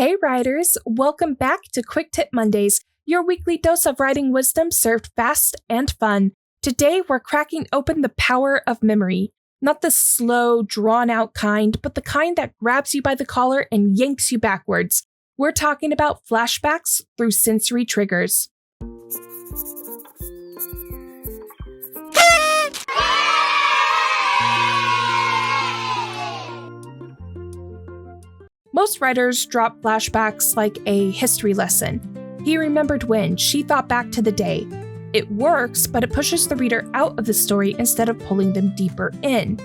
Hey writers, welcome back to Quick Tip Mondays, your weekly dose of writing wisdom served fast and fun. Today we're cracking open the power of memory. Not the slow, drawn-out kind, but the kind that grabs you by the collar and yanks you backwards. We're talking about flashbacks through sensory triggers. Most writers drop flashbacks like a history lesson. He remembered when, she thought back to the day. It works, but it pushes the reader out of the story instead of pulling them deeper in.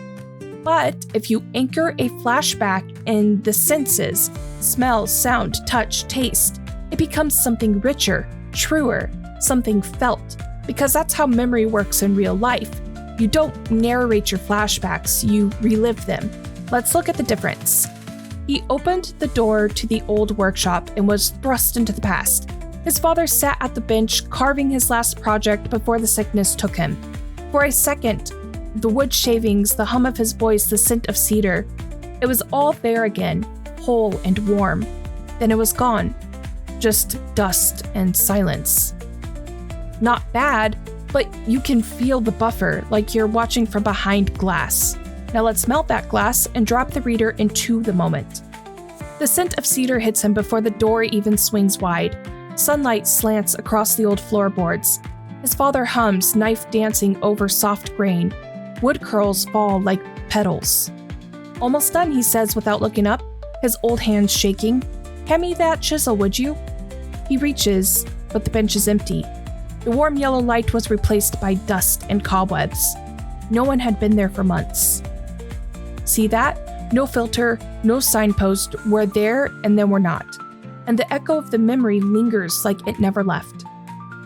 But if you anchor a flashback in the senses, smell, sound, touch, taste, it becomes something richer, truer, something felt, because that's how memory works in real life. You don't narrate your flashbacks, you relive them. Let's look at the difference. He opened the door to the old workshop and was thrust into the past. His father sat at the bench, carving his last project before the sickness took him. For a second, the wood shavings, the hum of his voice, the scent of cedar, it was all there again, whole and warm. Then it was gone. Just dust and silence. Not bad, but you can feel the buffer like you're watching from behind glass. Now let's melt that glass and drop the reader into the moment. The scent of cedar hits him before the door even swings wide. Sunlight slants across the old floorboards. His father hums, knife dancing over soft grain. Wood curls fall like petals. Almost done, he says without looking up, his old hands shaking. Hand me that chisel, would you? He reaches, but the bench is empty. The warm yellow light was replaced by dust and cobwebs. No one had been there for months. See that? No filter, no signpost. We're there and then we're not. And the echo of the memory lingers like it never left.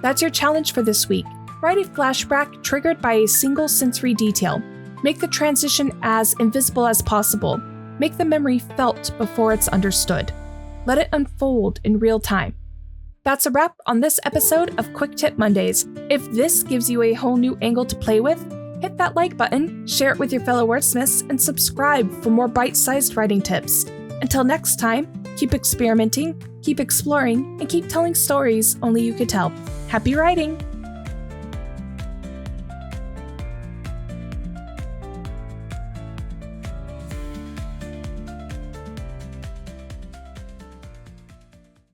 That's your challenge for this week. Write a flashback triggered by a single sensory detail. Make the transition as invisible as possible. Make the memory felt before it's understood. Let it unfold in real time. That's a wrap on this episode of Quick Tip Mondays. If this gives you a whole new angle to play with, hit that like button, share it with your fellow wordsmiths, and subscribe for more bite-sized writing tips. Until next time, keep experimenting, keep exploring, and keep telling stories only you could tell. Happy writing!